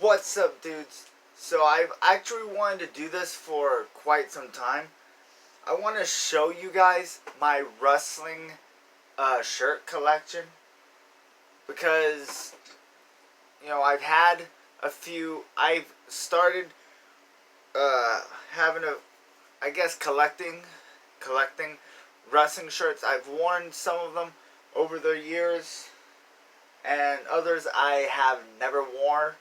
What's up, dudes? So I've actually wanted to do this for quite some time. I want to show you guys my wrestling shirt collection because I've had a few. I've started having I guess collecting wrestling shirts. I've worn some of them over the years, and others I have never worn.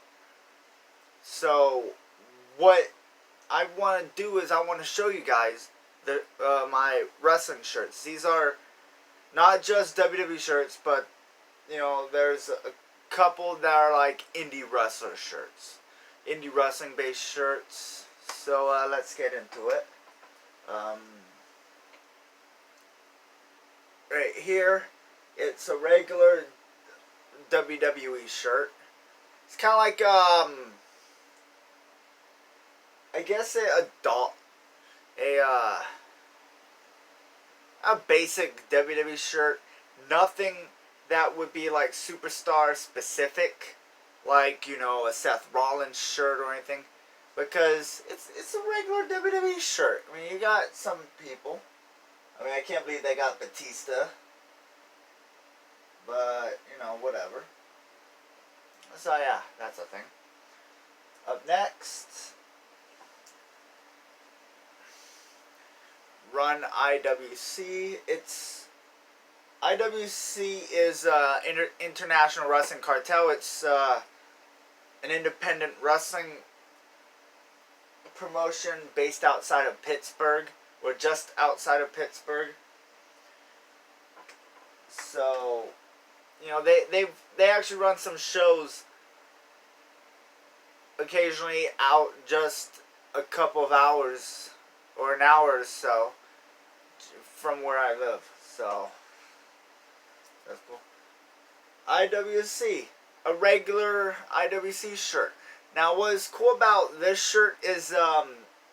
So what I want to do is I want to show you guys my wrestling shirts. These are not just WWE shirts, but there's a couple that are like indie wrestler shirts, indie wrestling based shirts. So let's get into it. Right here, it's a regular WWE shirt. It's kind of like I guess a basic WWE shirt. Nothing that would be like superstar specific, like a Seth Rollins shirt or anything, because it's a regular WWE shirt. I mean, you got some people. I mean, I can't believe they got Batista, but whatever. So yeah, that's a thing. Up next, Run IWC. IWC is International Wrestling Cartel. It's an independent wrestling promotion based outside of Pittsburgh, or just outside of Pittsburgh. So, they actually run some shows occasionally out just a couple of hours or an hour or so from where I live. So that's cool. IWC, a regular IWC shirt. Now, what's cool about this shirt is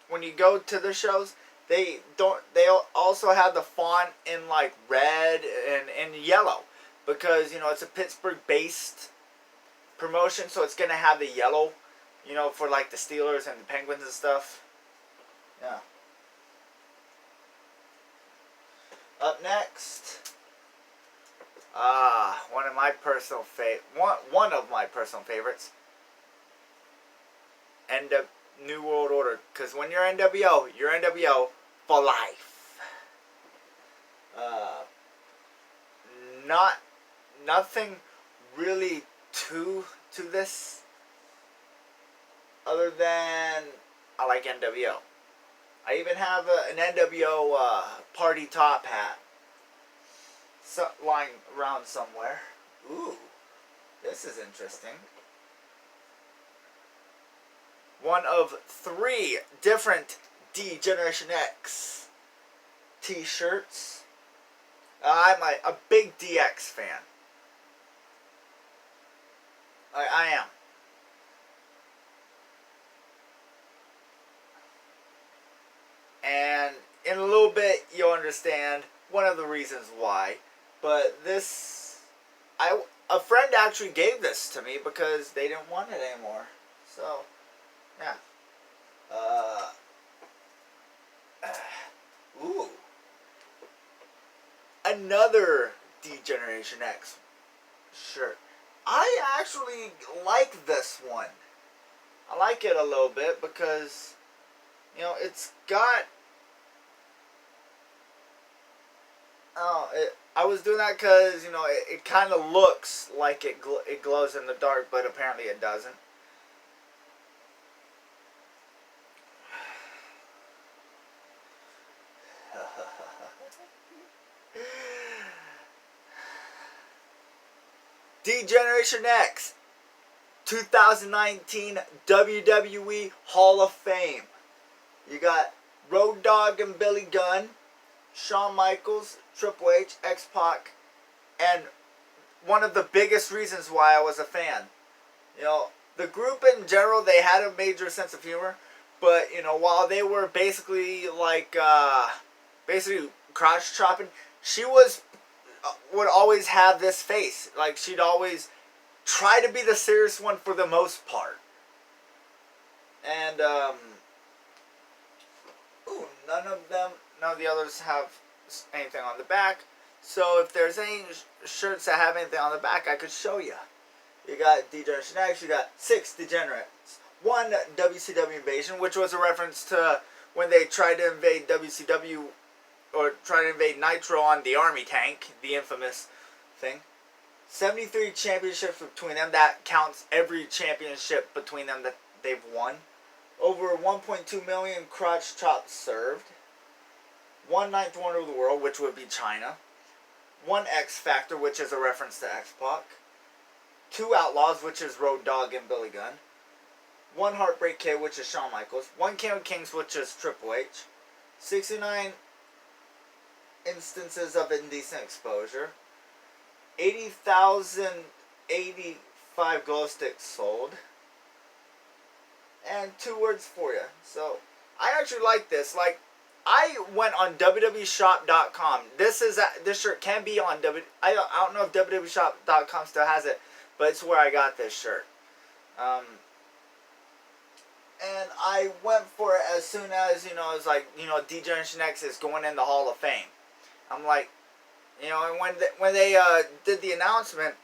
when you go to the shows, they also have the font in like red and yellow, because it's a Pittsburgh based promotion, so it's gonna have the yellow, for like the Steelers and the Penguins and stuff. Yeah. Up next, one of my personal favorites, New World Order. Because when you're NWO, you're NWO for life. Nothing really to this, other than I like NWO. I even have an NWO party top hat lying around somewhere. Ooh, this is interesting. One of 3 different D-Generation X t-shirts. I'm a big DX fan. I am. And in a little bit, you'll understand one of the reasons why. But a friend actually gave this to me because they didn't want it anymore. So, yeah. Ooh. Another D-Generation X shirt. I actually like this one. I like it a little bit because it's got. I was doing that because it kind of looks like it glows in the dark, but apparently it doesn't. D-Generation X 2019 WWE Hall of Fame. You got Road Dogg and Billy Gunn, Shawn Michaels, Triple H, X-Pac, and one of the biggest reasons why I was a fan. The group in general, they had a major sense of humor, but while they were basically like basically crotch chopping, she would always have this face. Like, she'd always try to be the serious one for the most part. And none of the others have anything on the back. So if there's any shirts that have anything on the back, I could show you. You got Degeneration X, you got 6 Degenerates, 1 WCW Invasion, which was a reference to when they tried to invade WCW, or try to invade Nitro on the Army tank, the infamous thing. 73 championships between them. That counts every championship between them that they've won. Over 1.2 million crotch chops served. 1 ninth wonder of the world, which would be China. 1 X Factor, which is a reference to X-Pac. 2 Outlaws, which is Road Dogg and Billy Gunn. 1 Heartbreak Kid, which is Shawn Michaels. 1 King of Kings, which is Triple H. 69 instances of indecent exposure. 80,085 glow sticks sold. And 2 words for you. So, I actually like this. Like, I went on WWEshop.com. This shirt can be on I don't know if WWEshop.com still has it, but it's where I got this shirt. And I went for it as soon as, it was like, Degeneration X is going in the Hall of Fame. I'm like, and when they did the announcement,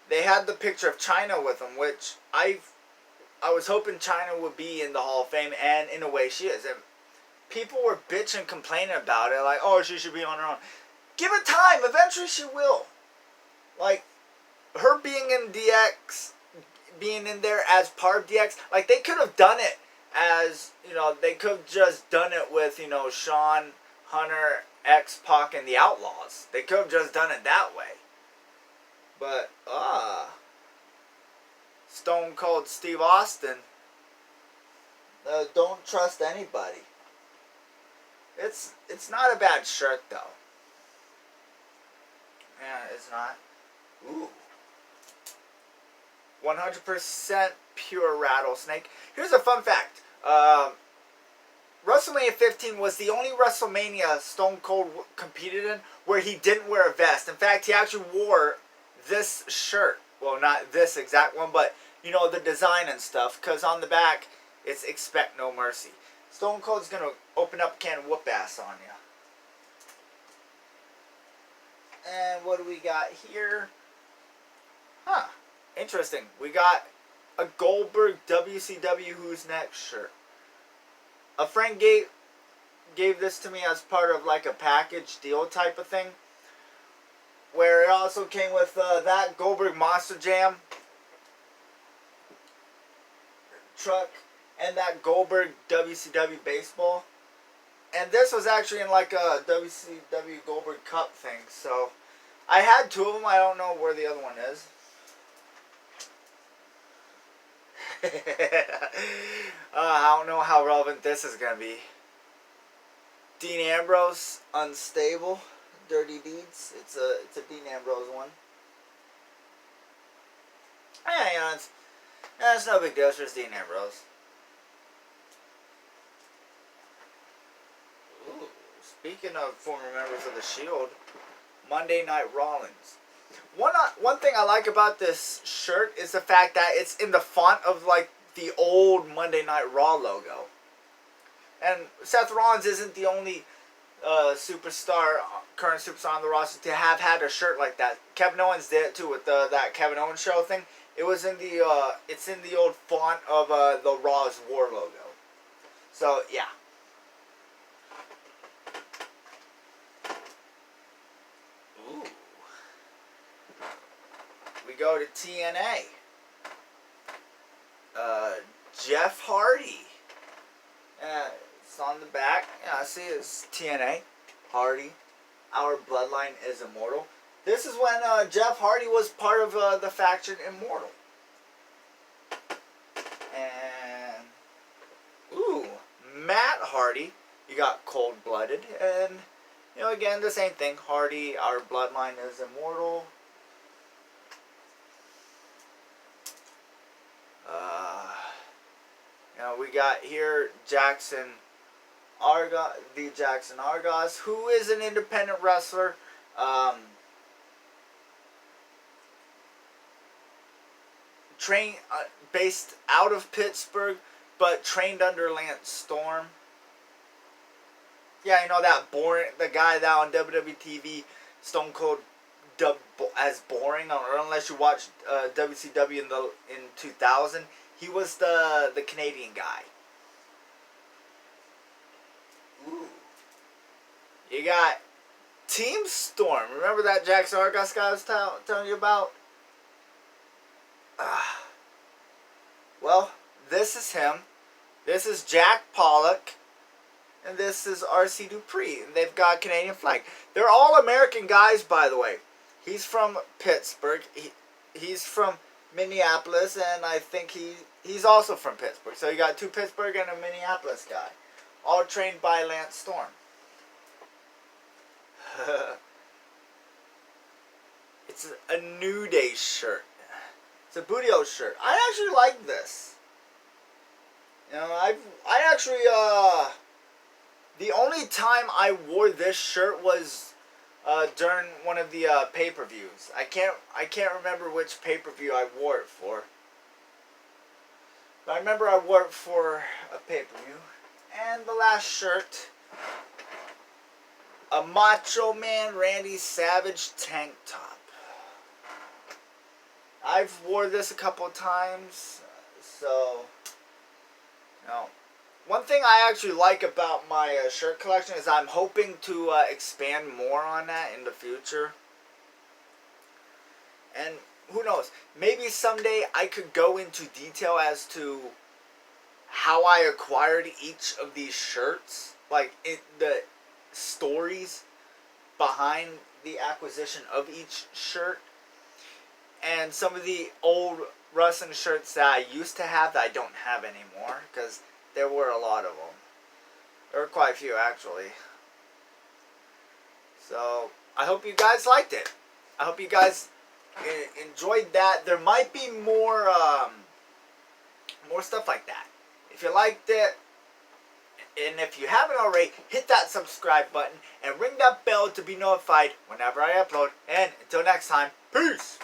they had the picture of China with them, which I was hoping China would be in the Hall of Fame, and in a way she is. And people were bitching, complaining about it, like, oh, she should be on her own. Give it time. Eventually she will. Like, her being in DX, being in there as part of DX, like, they could have done it as, they could have just done it with, Shawn, Hunter, X-Pac, and the Outlaws. They could have just done it that way. But, Stone Cold Steve Austin, don't trust anybody. It's not a bad shirt, though. Yeah, it's not. Ooh. 100% pure rattlesnake. Here's a fun fact. WrestleMania 15 was the only WrestleMania Stone Cold competed in where he didn't wear a vest. In fact, he actually wore this shirt. Well, not this exact one, but, the design and stuff. Because on the back, it's Expect No Mercy. Stone Cold's going to open up a can of whoop ass on you. And what do we got here? Interesting. We got a Goldberg WCW Who's Next shirt. A friend gave this to me as part of like a package deal type of thing, where it also came with that Goldberg Monster Jam truck and that Goldberg WCW baseball. And this was actually in like a WCW Goldberg Cup thing. So I had 2 of them. I don't know where the other one is. I don't know how relevant this is going to be. Dean Ambrose, Unstable, Dirty Deeds. It's a Dean Ambrose one. Yeah, it's no big deal. It's just Dean Ambrose. Ooh, speaking of former members of the Shield, Monday Night Rollins. One thing I like about this shirt is the fact that it's in the font of like the old Monday Night Raw logo. And Seth Rollins isn't the only current superstar on the roster to have had a shirt like that. Kevin Owens did it too with that Kevin Owens show thing. It was in it's in the old font of the Raw's War logo. So yeah. We go to TNA. Jeff Hardy. It's on the back. Yeah, I see it's TNA. Hardy. Our bloodline is immortal. This is when Jeff Hardy was part of the faction Immortal. And Matt Hardy. You got Cold Blooded. And, again, the same thing. Hardy, our bloodline is immortal. We got here Jackson Argos, who is an independent wrestler. Based out of Pittsburgh, but trained under Lance Storm. Yeah, you know that boring, the guy that on WWE TV, Stone Cold dubbed as boring, or unless you watched WCW in 2000. He was the Canadian guy. Ooh. You got Team Storm. Remember that Jackson Argos guy I was telling you about? Well, this is him. This is Jack Pollock. And this is R.C. Dupree. And they've got a Canadian flag. They're all American guys, by the way. He's from Pittsburgh. He's from Minneapolis. And I think he's also from Pittsburgh. So you got two Pittsburgh and a Minneapolis guy. All trained by Lance Storm. It's a New Day shirt. It's a Booty-O shirt. I actually like this. You know, I actually, the only time I wore this shirt was during one of the pay-per-views. I can't remember which pay-per-view I wore it for. But I remember I wore it for a pay-per-view. And the last shirt, a Macho Man Randy Savage tank top. I've wore this a couple of times, so, you know, one thing I actually like about my shirt collection is I'm hoping to expand more on that in the future. And who knows, maybe someday I could go into detail as to how I acquired each of these shirts, like the stories behind the acquisition of each shirt. And some of the old wrestling shirts that I used to have that I don't have anymore. Because there were a lot of them. There were quite a few, actually. So, I hope you guys liked it. I hope you guys enjoyed that. There might be more stuff like that. If you liked it, and if you haven't already, hit that subscribe button. And ring that bell to be notified whenever I upload. And until next time, peace!